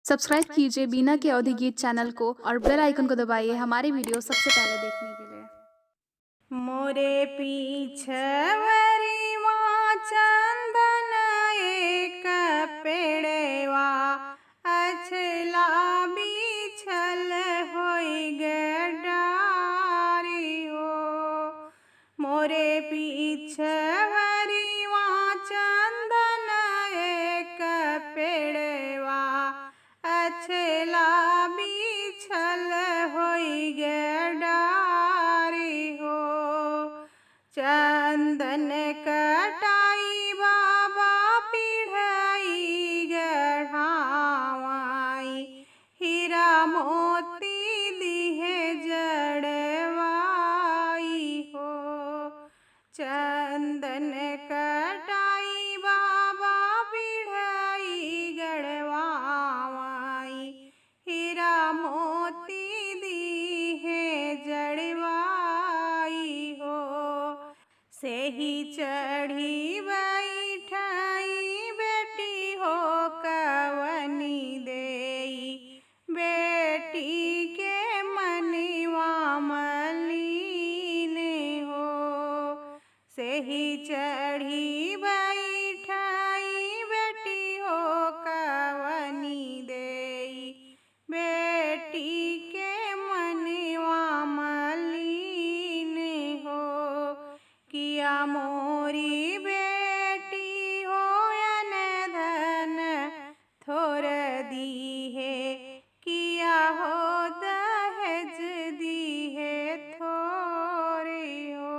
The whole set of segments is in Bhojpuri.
सब्सक्राइब कीजिए बीना के अवधि गीत चैनल को और बेल आइकन को दबाइए हमारी वीडियो सबसे पहले देखने के लिए। मोरे पीछवरी माँ चंदन एक पेड़वा अछला बिछल होई गे डारी हो। मोरे पीछवरी माँ चंदन एक पेड़वा अछला बिछल होई गे डारी हो। चंदन कटाई बाबा पिढ़ाई गढ़ावाई हीरा मोती दिहे जड़वाई हो। चंदन कटाई बाबा पिढ़ाई गढ़वाई हीरा मोती दिहे जड़वाई हो। सेही चढ़ी बैठाई बेटी हो कवनी देई बेटी के मनिवा मलीन हो। सेही चढ़ी बैठाई बेटी हो कवनी देई बेटी के मनिवा मलीन हो। किया मोरी बेटी हो अन धन थोर दी है किया हो दहेज दी है थोरी हो।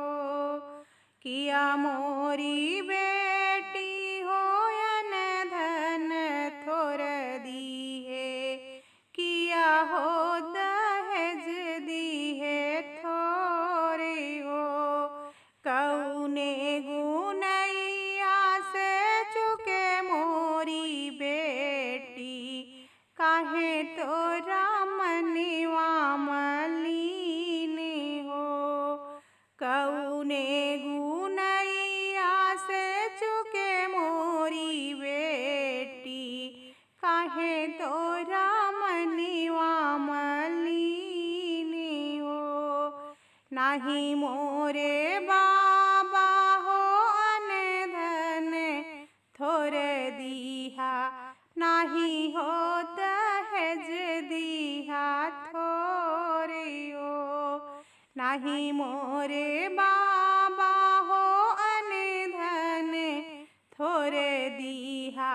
किया मोरी बेटी हो अन धन थोर दी है किया हो दहेज दी है थोरी हो। कौने गुनैया से चुके मोरी बेटी काहे तोरा मनिवा मलीन हो। कौने गुनैया से चुके मोरी बेटी काहे तोरा मनिवा मलीन हो। नाही मोरे बाबा हो अन धन थोर दीहा नाही हो दहेज दीहा थोरी हो। नाही मोरे बाबा हो अन धन थोर दीहा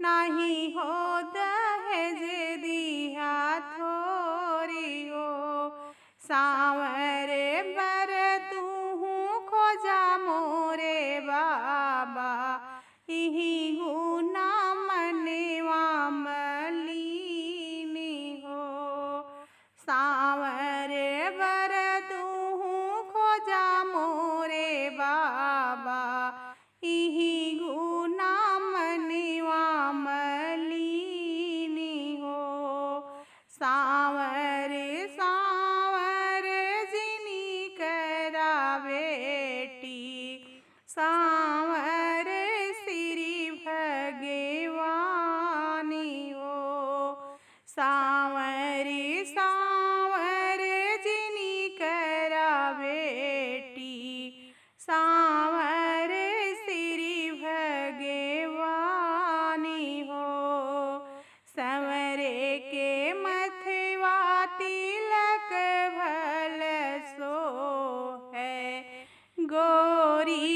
नाही हो दहेज दीहा थोरी हो। सांवर बर तूहू खोजा मोरे बाबा इही गुना मनिवा मलीन हो। सांवर बर तूहू खोजा मोरे बाबा इही गुना मनिवा मलीन हो। सांवर सांवर जिनी करा बेटी सांवर श्री भगवानी हो। सांवर सांवर जिनी करा बेटी सांवर श्री भगवानी हो। संवरे के मथवा तिलक भल सो है गोरी